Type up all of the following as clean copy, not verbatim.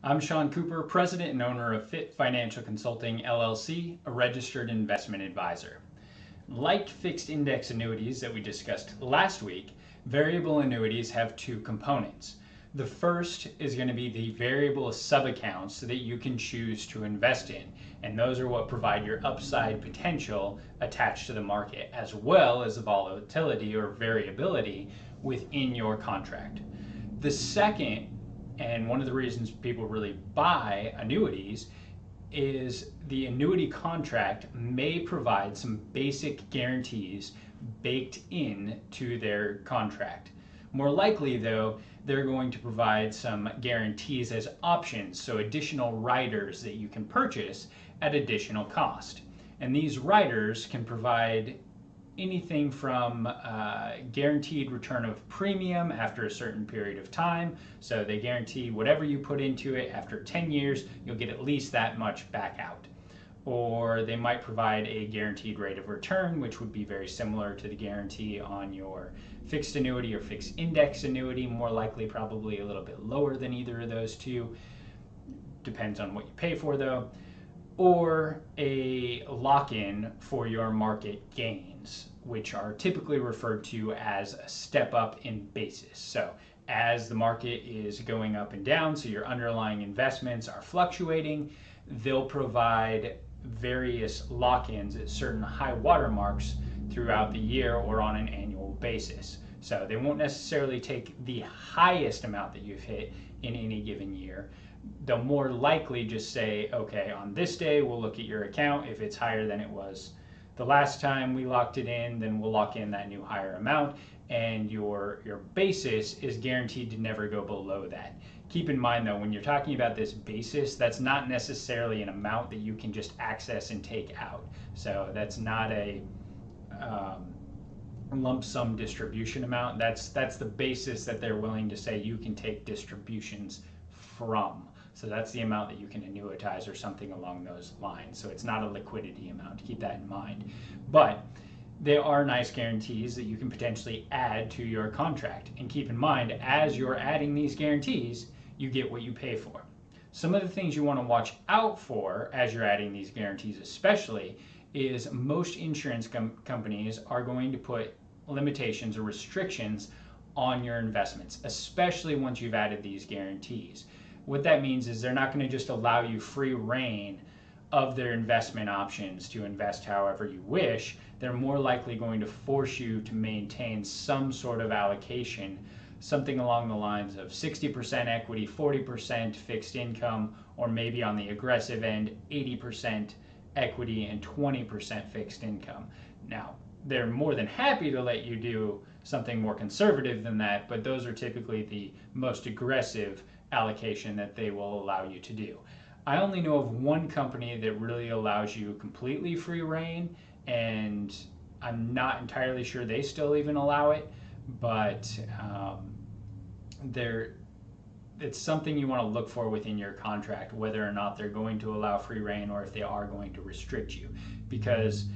I'm Sean Cooper, president and owner of Fit Financial Consulting, LLC, a registered investment advisor. Like fixed index annuities that we discussed last week, variable annuities have two components. The first is going to be the variable sub-accounts that you can choose to invest in, and those are what provide your upside potential attached to the market, as well as the volatility or variability within your contract. The second, and one of the reasons people really buy annuities, is the annuity contract may provide some basic guarantees baked in to their contract. More likely though, they're going to provide some guarantees as options, so additional riders that you can purchase at additional cost. And these riders can provide anything from guaranteed return of premium after a certain period of time. So they guarantee whatever you put into it, after 10 years, you'll get at least that much back out. Or they might provide a guaranteed rate of return, which would be very similar to the guarantee on your fixed annuity or fixed index annuity, more likely probably a little bit lower than either of those two. Depends on what you pay for though. Or a lock-in for your market gains, which are typically referred to as a step up in basis. So as the market is going up and down, so your underlying investments are fluctuating, they'll provide various lock-ins at certain high water marks throughout the year or on an annual basis. So they won't necessarily take the highest amount that you've hit in any given year. They'll more likely just say, okay, on this day, we'll look at your account. If it's higher than it was the last time we locked it in, then we'll lock in that new higher amount, and your basis is guaranteed to never go below that. Keep in mind though, when you're talking about this basis, that's not necessarily an amount that you can just access and take out. So that's not a lump sum distribution amount. That's the basis that they're willing to say you can take distributions from. So that's the amount that you can annuitize or something along those lines. So it's not a liquidity amount, keep that in mind. But there are nice guarantees that you can potentially add to your contract. And keep in mind, as you're adding these guarantees, you get what you pay for. Some of the things you want to watch out for as you're adding these guarantees especially is most insurance companies are going to put limitations or restrictions on your investments, especially once you've added these guarantees. What that means is they're not going to just allow you free reign of their investment options to invest however you wish. They're more likely going to force you to maintain some sort of allocation, something along the lines of 60% equity, 40% fixed income, or maybe on the aggressive end, 80% equity and 20% fixed income. Now, they're more than happy to let you do something more conservative than that, but those are typically the most aggressive allocation that they will allow you to do. I only know of one company that really allows you completely free reign, and I'm not entirely sure they still even allow it, but it's something you want to look for within your contract, whether or not they're going to allow free reign or if they are going to restrict you. Because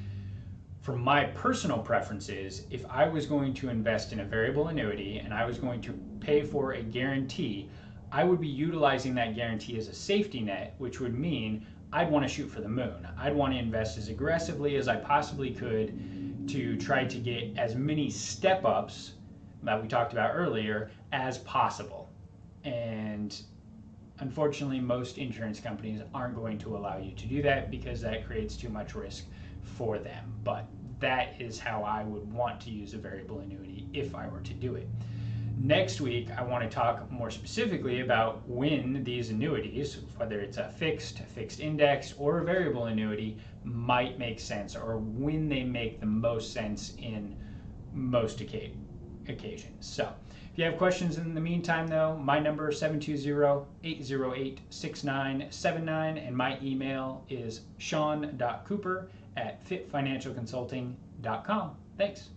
for my personal preferences, if I was going to invest in a variable annuity and I was going to pay for a guarantee, I would be utilizing that guarantee as a safety net, which would mean I'd want to shoot for the moon. I'd want to invest as aggressively as I possibly could to try to get as many step-ups that we talked about earlier as possible. And unfortunately, most insurance companies aren't going to allow you to do that because that creates too much risk for them. But that is how I would want to use a variable annuity if I were to do it. Next week, I want to talk more specifically about when these annuities, whether it's a fixed index, or a variable annuity, might make sense, or when they make the most sense in most occasions. So if you have questions in the meantime though, my number is 720-808-6979, and my email is sean.cooper@fitfinancialconsulting.com. Thanks.